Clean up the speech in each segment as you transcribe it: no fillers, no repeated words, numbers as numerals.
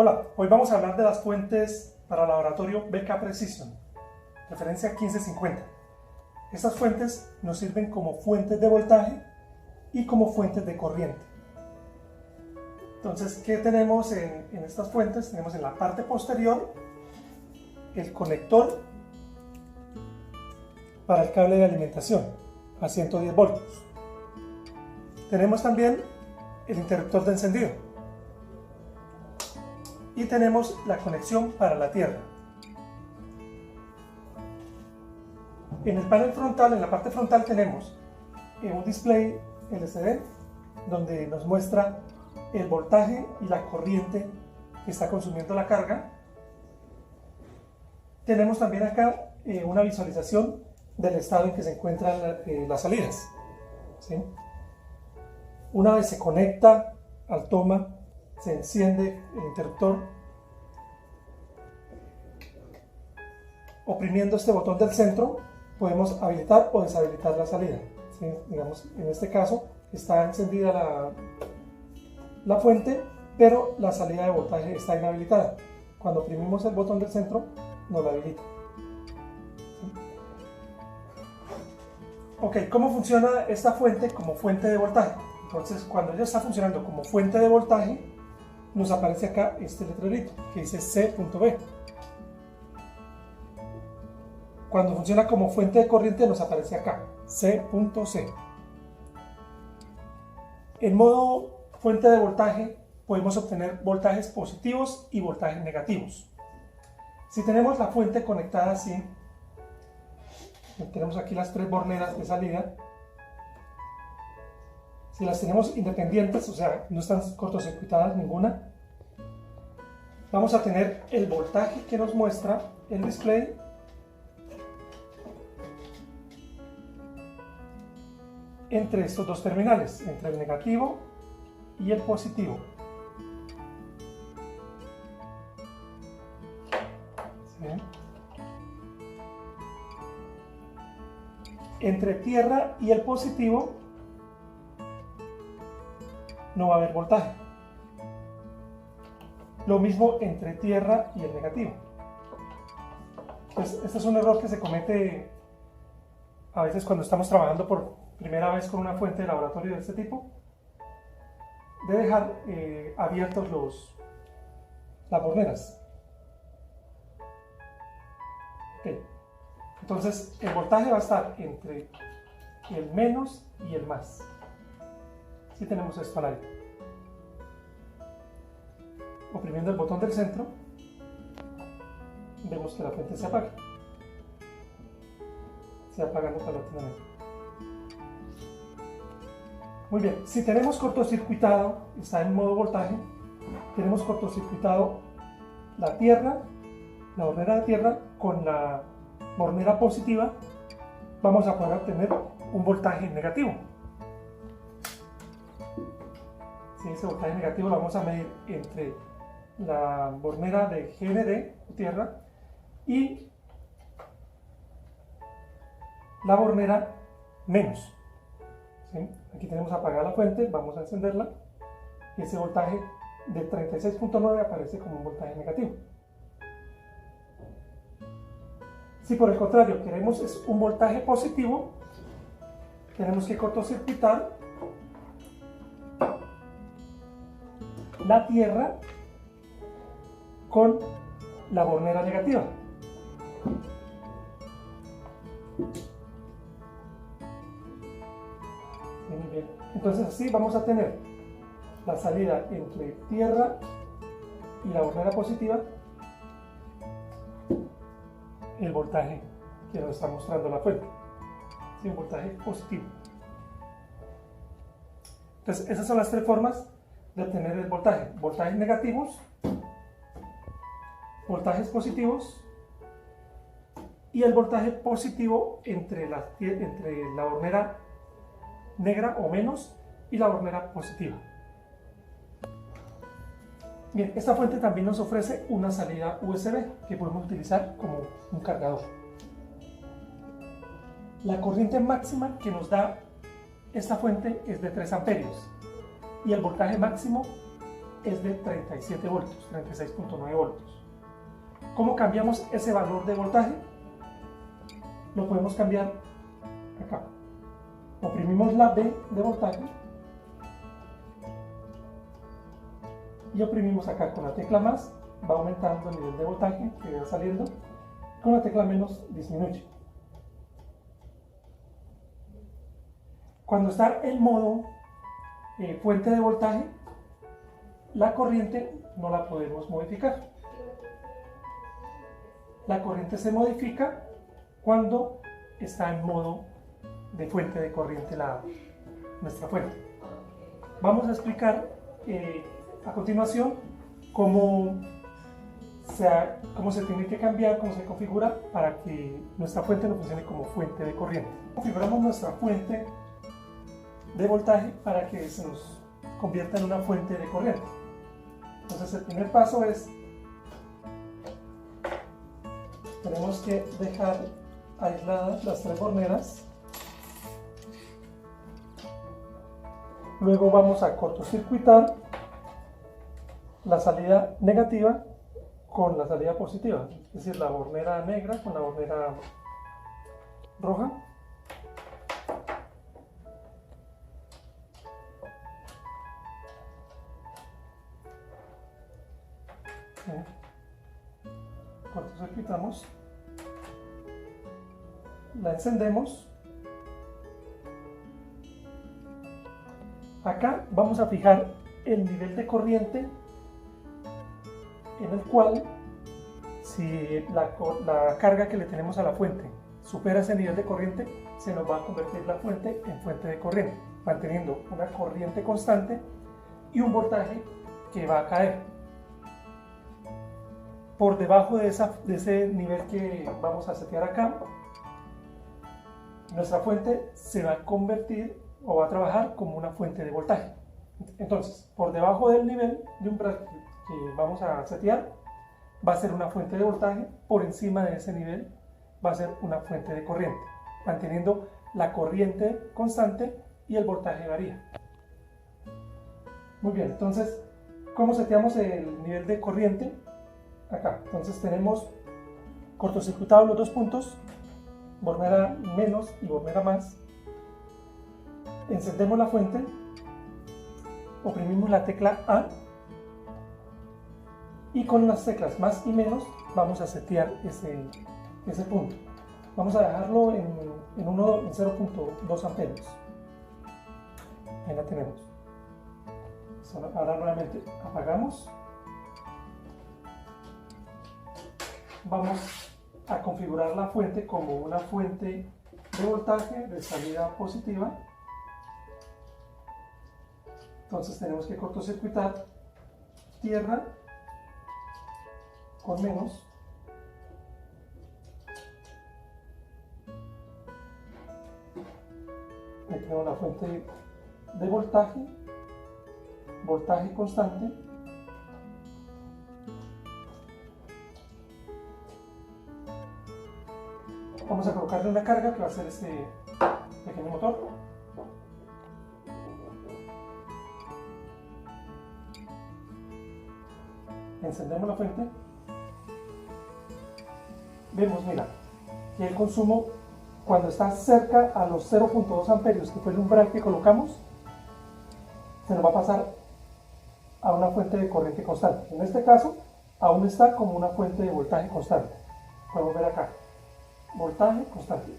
Hola, hoy vamos a hablar de las fuentes para laboratorio BK Precision, referencia 1550. Estas fuentes nos sirven como fuentes de voltaje y como fuentes de corriente. Entonces, ¿qué tenemos en estas fuentes? Tenemos en la parte posterior el conector para el cable de alimentación a 110 voltios. Tenemos también el interruptor de encendido. Y tenemos la conexión para la tierra. En el panel frontal, en la parte frontal, tenemos un display LCD donde nos muestra el voltaje y la corriente que está consumiendo la carga. Tenemos también acá una visualización del estado en que se encuentran las salidas, ¿sí? Una vez se conecta al toma, se enciende el interruptor. Oprimiendo este botón del centro podemos habilitar o deshabilitar la salida, ¿sí? Digamos, en este caso está encendida la fuente, pero la salida de voltaje está inhabilitada. Cuando oprimimos el botón del centro nos la habilita, ¿sí? Ok, ¿cómo funciona esta fuente como fuente de voltaje? Entonces, cuando ya está funcionando como fuente de voltaje, nos aparece acá este letrerito que dice C.B. Cuando funciona como fuente de corriente nos aparece acá C.C. En modo fuente de voltaje podemos obtener voltajes positivos y voltajes negativos. Si tenemos la fuente conectada así, tenemos aquí las tres borneras de salida. Si las tenemos independientes, o sea, no están cortocircuitadas ninguna, vamos a tener el voltaje que nos muestra el display entre estos dos terminales, entre el negativo y el positivo. ¿Sí? Entre tierra y el positivo no va a haber voltaje. Lo mismo entre tierra y el negativo. Pues este es un error que se comete a veces cuando estamos trabajando por primera vez con una fuente de laboratorio de este tipo, de dejar abiertos las borneras. Okay. Entonces el voltaje va a estar entre el menos y el más. Si tenemos esto al aire. Oprimiendo el botón del centro, vemos que la fuente se apaga. Se va apagando paulatinamente. Muy bien, si tenemos cortocircuitado, está en modo voltaje, tenemos cortocircuitado la tierra, la bornera de tierra con la bornera positiva, vamos a poder obtener un voltaje negativo. Si ese voltaje negativo lo vamos a medir entre la bornera de GND, tierra, y la bornera menos. ¿Sí? Aquí tenemos apagada la fuente, vamos a encenderla y ese voltaje de 36.9 aparece como un voltaje negativo. Si por el contrario queremos un voltaje positivo, tenemos que cortocircuitar la tierra con la bornera negativa. Muy bien. Entonces así vamos a tener la salida entre tierra y la bornera positiva, el voltaje que nos está mostrando la fuente, ¿sí? Un voltaje positivo. Entonces esas son las tres formas de obtener el voltaje: voltajes negativos, voltajes positivos y el voltaje positivo entre la bornera negra o menos y la bornera positiva. Bien, esta fuente también nos ofrece una salida USB que podemos utilizar como un cargador. La corriente máxima que nos da esta fuente es de 3 amperios y el voltaje máximo es de 37 voltios, 36.9 voltios. ¿Cómo cambiamos ese valor de voltaje? Lo podemos cambiar acá. Oprimimos la B de voltaje y oprimimos acá con la tecla más, va aumentando el nivel de voltaje que va saliendo, con la tecla menos disminuye. Cuando está en modo fuente de voltaje, la corriente no la podemos modificar. La corriente se modifica cuando está en modo de fuente de corriente nuestra fuente. Vamos a explicar a continuación cómo se tiene que cambiar, cómo se configura para que nuestra fuente no funcione como fuente de corriente. Configuramos nuestra fuente de voltaje para que se nos convierta en una fuente de corriente. Entonces el primer paso es, tenemos que dejar aisladas las tres borneras. Luego vamos a cortocircuitar la salida negativa con la salida positiva, es decir, la bornera negra con la bornera roja. Cortocircuitamos, la encendemos. Acá vamos a fijar el nivel de corriente en el cual, si la carga que le tenemos a la fuente supera ese nivel de corriente, se nos va a convertir la fuente en fuente de corriente, manteniendo una corriente constante y un voltaje que va a caer. Por debajo de ese nivel que vamos a setear acá, nuestra fuente se va a convertir o va a trabajar como una fuente de voltaje. Entonces, por debajo del nivel de umbral que vamos a setear, va a ser una fuente de voltaje. Por encima de ese nivel va a ser una fuente de corriente, manteniendo la corriente constante y el voltaje varía. Muy bien, entonces, ¿cómo seteamos el nivel de corriente? Acá, entonces tenemos cortocircuitados los dos puntos, bornera menos y bornera más. Encendemos la fuente, oprimimos la tecla A y con las teclas más y menos vamos a setear ese punto. Vamos a dejarlo en 0.2 amperios. Ahí la tenemos. Ahora nuevamente apagamos. Vamos a configurar la fuente como una fuente de voltaje de salida positiva. Entonces tenemos que cortocircuitar tierra con menos. Ahí tenemos la fuente de voltaje constante. Vamos a colocarle una carga que va a ser este pequeño motor. Encendemos la fuente. Vemos, mira, que el consumo, cuando está cerca a los 0.2 amperios, que fue el umbral que colocamos, se nos va a pasar a una fuente de corriente constante. En este caso, aún está como una fuente de voltaje constante. Podemos ver acá, voltaje constante.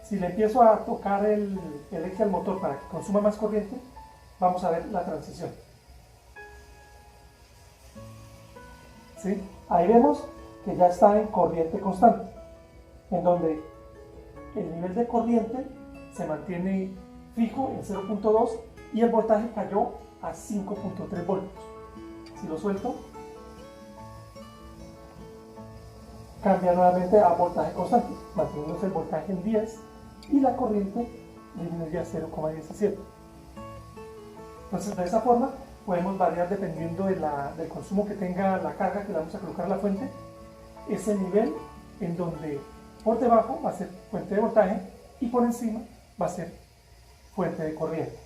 Si le empiezo a tocar el eje al motor para que consuma más corriente, vamos a ver la transición. ¿Sí? Ahí vemos que ya está en corriente constante, en donde el nivel de corriente se mantiene fijo en 0.2 y el voltaje cayó a 5.3 voltios. Si lo suelto, cambia nuevamente a voltaje constante, manteniéndose el voltaje en 10 y la corriente disminuye a 0,17. Entonces, de esa forma podemos variar dependiendo del consumo que tenga la carga que le vamos a colocar a la fuente, ese nivel en donde por debajo va a ser fuente de voltaje y por encima va a ser fuente de corriente.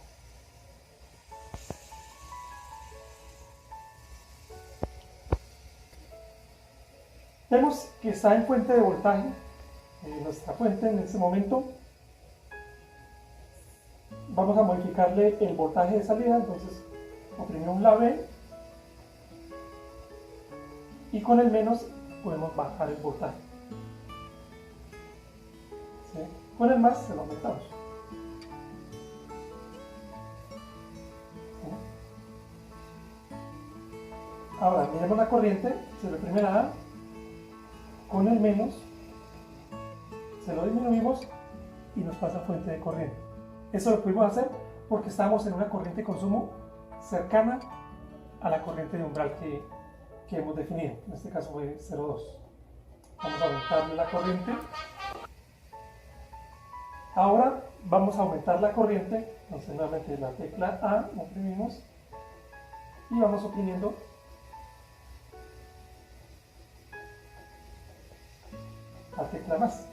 Vemos que está en fuente de voltaje, nuestra fuente en este momento. Vamos a modificarle el voltaje de salida, entonces oprimimos la B y con el menos podemos bajar el voltaje. ¿Sí? Con el más se lo aumentamos. ¿Sí? Ahora miremos la corriente, se lo oprime la A, con el menos se lo disminuimos y nos pasa fuente de corriente. Eso lo pudimos hacer porque estamos en una corriente de consumo cercana a la corriente de umbral que hemos definido. En este caso fue 0,2. Vamos a aumentarle la corriente. Ahora vamos a aumentar la corriente. Entonces nuevamente la tecla A, oprimimos y vamos oprimiendo la tecla más.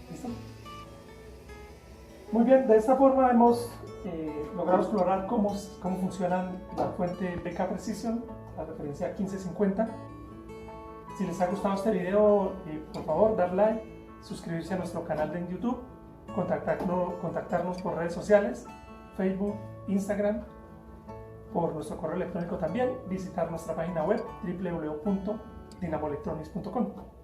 ¿Listo? Muy bien, de esta forma hemos logrado explorar cómo funcionan la fuente BK Precision, la referencia 1550. Si les ha gustado este video, por favor, dar like, suscribirse a nuestro canal de YouTube, contactarnos por redes sociales, Facebook, Instagram, por nuestro correo electrónico también, visitar nuestra página web www.dinamoelectronics.com.